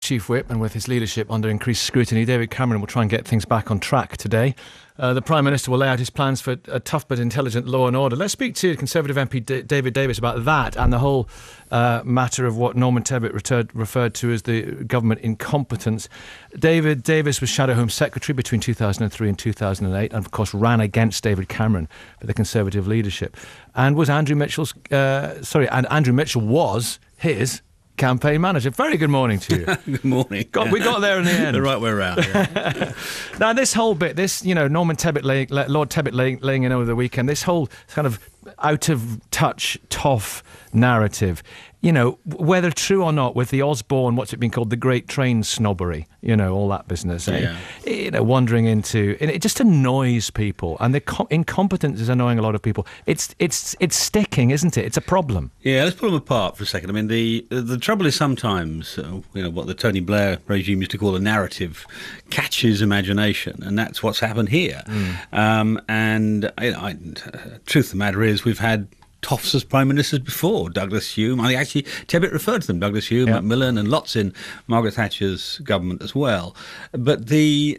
Chief Whip and with his leadership under increased scrutiny, David Cameron will try and get things back on track today. The Prime Minister will lay out his plans for a tough but intelligent law and order. Let's speak to Conservative MP David Davis about that and the whole matter of what Norman Tebbit referred to as the government incompetence. David Davis was Shadow Home Secretary between 2003 and 2008 and, of course, ran against David Cameron for the Conservative leadership. And was Andrew Mitchell was his campaign manager. Very good morning to you. Good morning. We got there in the end. The right way around. Yeah. Now, this whole bit, Norman Tebbit, Lord Tebbit laying in over the weekend, this whole kind of out of touch, toff narrative, whether true or not, with the Osborne, what's it been called, the Great Train Snobbery, all that business, wandering into, and it just annoys people, and the incompetence is annoying a lot of people. It's sticking, isn't it? It's a problem. Yeah, let's pull them apart for a second. I mean, the trouble is sometimes, what the Tony Blair regime used to call a narrative catches imagination, and that's what's happened here. Truth of the matter is, we've had toffs as prime ministers before. Douglas Hume, actually Tebbit referred to them, Douglas Hume, Macmillan, and lots in Margaret Thatcher's government as well. But the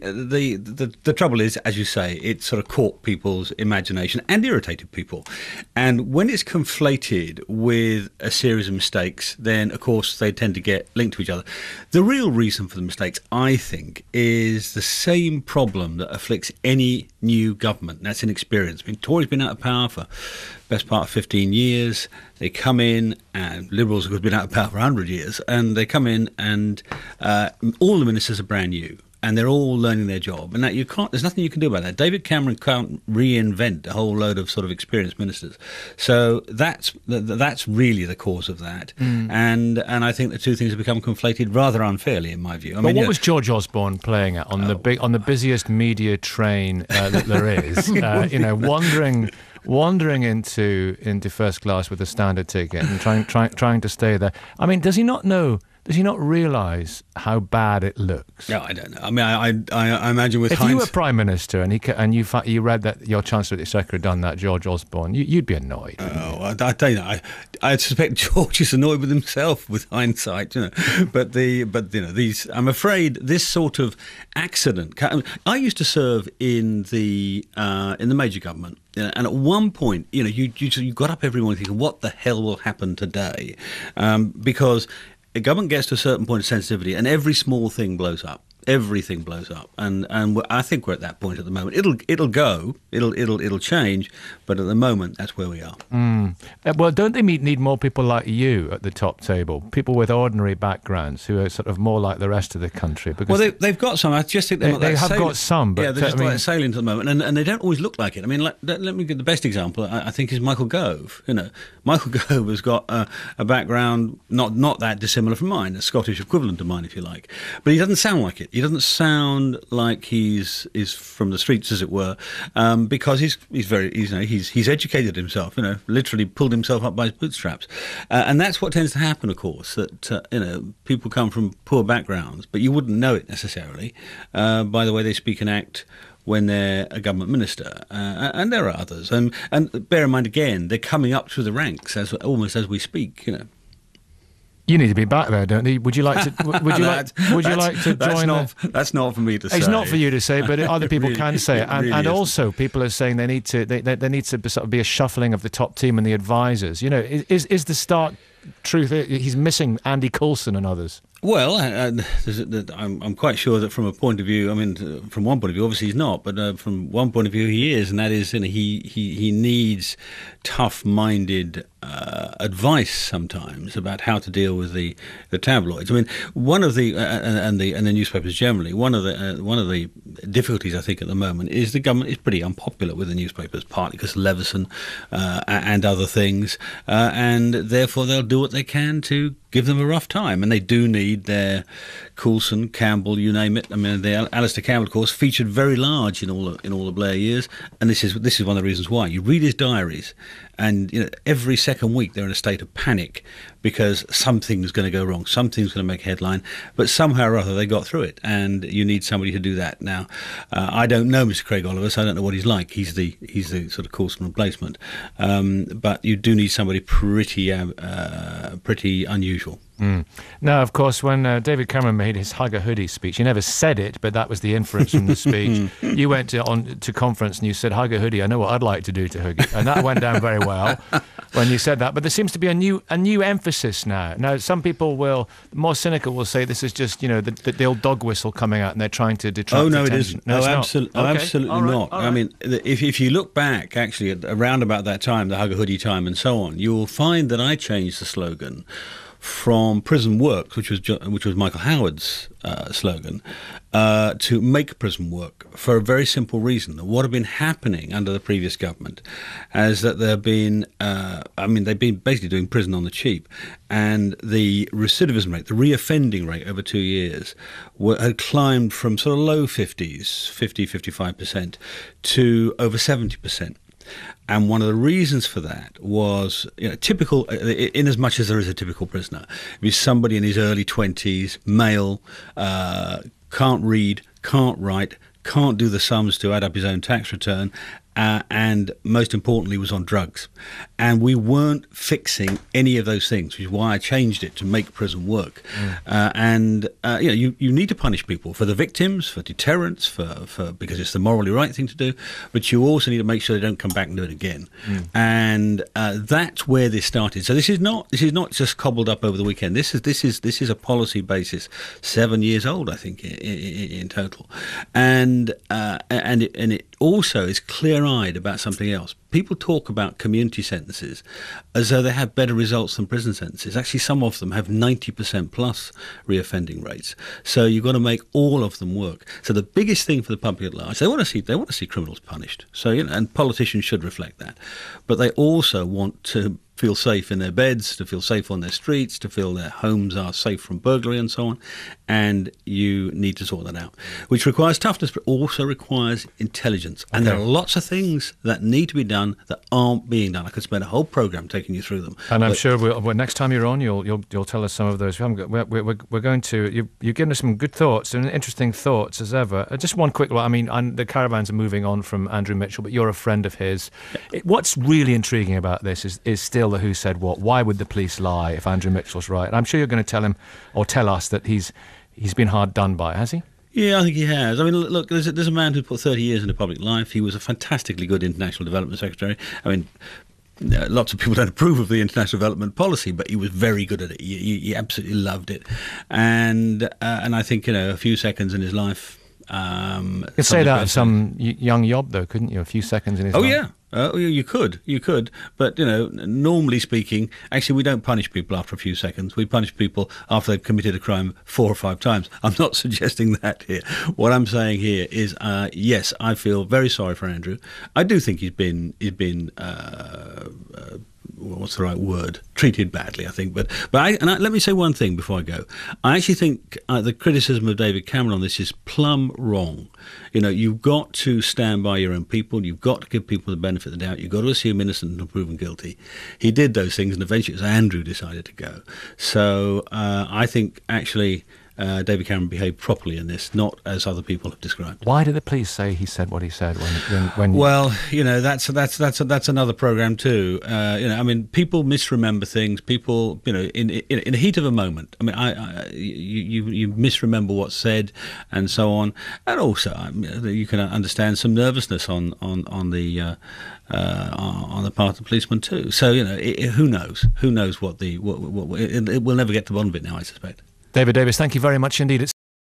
trouble is, as you say, it sort of caught people's imagination and irritated people. And when it's conflated with a series of mistakes, then of course they tend to get linked to each other. The real reason for the mistakes, I think, is the same problem that afflicts any new government. That's inexperience. I mean, Tories been out of power for best part of 15 years. They come in, and Liberals have been out of power for 100 years, and they come in and all the ministers are brand new. And they're all learning their job, and that there's nothing you can do about that. David Cameron can't reinvent a whole load of sort of experienced ministers, so that's really the cause of that. And I think the two things have become conflated rather unfairly, in my view. What was George Osborne playing at on the busiest media train that there is? Wandering into first class with a standard ticket and trying to stay there. I mean, does he not know? Does he not realise how bad it looks? No, I don't know. I mean, I imagine with if you were Prime Minister and you read that your Chancellor of the Exchequer had done that, George Osborne, you'd be annoyed. Oh, I tell you, I suspect George is annoyed with himself with hindsight, But these, I'm afraid, this sort of accident. I used to serve in the major government. And at one point, you got up every morning thinking, what the hell will happen today? Because the government gets to a certain point of sensitivity, and every small thing blows up. Everything blows up, and I think we're at that point at the moment. It'll change, but at the moment, that's where we are. Well, don't they need more people like you at the top table? People with ordinary backgrounds who are sort of more like the rest of the country. Because they've got some. I just think they have got some, but they're just like salient at the moment, and they don't always look like it. I mean, let me give the best example. I think is Michael Gove. Michael Gove has got a background not that dissimilar from mine, a Scottish equivalent of mine, if you like, but he doesn't sound like it. He doesn't sound like he's from the streets, as it were, because he's educated himself. Literally pulled himself up by his bootstraps, and that's what tends to happen, of course. That people come from poor backgrounds, but you wouldn't know it necessarily by the way they speak and act when they're a government minister, and there are others. And bear in mind again, they're coming up through the ranks almost as we speak. You need to be back there, don't you? Would you like to? Would you like to join? That's not for me to say. It's not for you to say, but other people really, can say it. And, really and also, people are saying there needs to sort of be a shuffling of the top team and the advisors. Is the stark truth he's missing Andy Coulson and others? Well, I'm quite sure that from a point of view, from one point of view, obviously he's not, but from one point of view he is, and that is he needs tough-minded advice sometimes about how to deal with the tabloids. I mean, one of the and the newspapers generally. One of the difficulties I think at the moment is the government is pretty unpopular with the newspapers, partly because of Leveson and other things, and therefore they'll do what they can to give them a rough time, and they do need their Coulson, Campbell, you name it. I mean, the Alistair Campbell, of course, featured very large in all the Blair years, and this is one of the reasons why. You read his diaries, and every second week they're in a state of panic because something's going to go wrong, something's going to make a headline, but somehow or other they got through it, and you need somebody to do that. Now, I don't know Mr. Craig Oliver, so I don't know what he's like. He's the sort of Coulson replacement, but you do need somebody pretty unusual. Now, of course, when David Cameron made his Hugger Hoodie speech. He never said it, but that was the inference from the speech. You went to conference and you said, Hugger Hoodie, I know what I'd like to do to Huggy. And that went down very well when you said that. But there seems to be a new emphasis now. Now, some people more cynical will say this is just, the old dog whistle coming out and they're trying to detract Oh, no, attention. it isn't. No, No, it's not. Okay. absolutely All right. not. All right. I mean, if you look back, actually, around about that time, the Hugger Hoodie time and so on, you will find that I changed the slogan from prison work, which was Michael Howard's slogan, to make prison work, for a very simple reason. What had been happening under the previous government is that they've been basically doing prison on the cheap, and the recidivism rate, the reoffending rate over 2 years, had climbed from sort of low 50s, 55%, to over 70%. And one of the reasons for that was, typical, in as much as there is a typical prisoner, if he's somebody in his early 20s, male, can't read, can't write, can't do the sums to add up his own tax return, and most importantly was on drugs. And we weren't fixing any of those things, which is why I changed it to make prison work. You need to punish people for the victims, for deterrence, for because it's the morally right thing to do, but you also need to make sure they don't come back and do it again. And that's where this started. So this is not just cobbled up over the weekend. This is a policy basis, 7 years old, I think, in total. And it also is clear-eyed about something else. People talk about community sentences as though they have better results than prison sentences. Actually, some of them have 90% plus reoffending rates. So you've got to make all of them work. So the biggest thing for the public at large, they want to see criminals punished. So and politicians should reflect that, but they also want to feel safe in their beds, to feel safe on their streets, to feel their homes are safe from burglary and so on. And you need to sort that out, which requires toughness, but also requires intelligence. And there are lots of things that need to be done that aren't being done. I could spend a whole program taking you through them. And I'm sure next time you're on, you'll tell us some of those. We're going to. You've given us some good thoughts and interesting thoughts as ever. Just one quick one. I mean, the caravans are moving on from Andrew Mitchell, but you're a friend of his. What's really intriguing about this is still the who said what. Why would the police lie if Andrew Mitchell's right? And I'm sure you're going to tell him or tell us that he's been hard done by, has he? Yeah, I think he has. I mean, look, there's a man who put 30 years into public life. He was a fantastically good international development secretary. I mean, lots of people don't approve of the international development policy, but he was very good at it. He absolutely loved it. And I think, a few seconds in his life... you could say that of some young yob, though, couldn't you? A few seconds in his life. Oh, yeah. You could, but normally speaking, actually we don't punish people after a few seconds. We punish people after they've committed a crime 4 or 5 times. I'm not suggesting that here. What I'm saying here is, yes, I feel very sorry for Andrew. I do think he's been what's the right word? Treated badly, I think. But let me say one thing before I go. I actually think the criticism of David Cameron on this is plumb wrong. You've got to stand by your own people. You've got to give people the benefit of the doubt. You've got to assume innocent until proven guilty. He did those things, and eventually it was Andrew decided to go. So I think actually David Cameron behaved properly in this, not as other people have described. Why did the police say he said what he said when Well, that's another program too. I mean, people misremember things. People, in the heat of a moment. I mean, you misremember what's said and so on, and also you can understand some nervousness on the part of the policeman too. So who knows? Who knows what we'll never get to the bottom of it now, I suspect. David Davis, thank you very much indeed.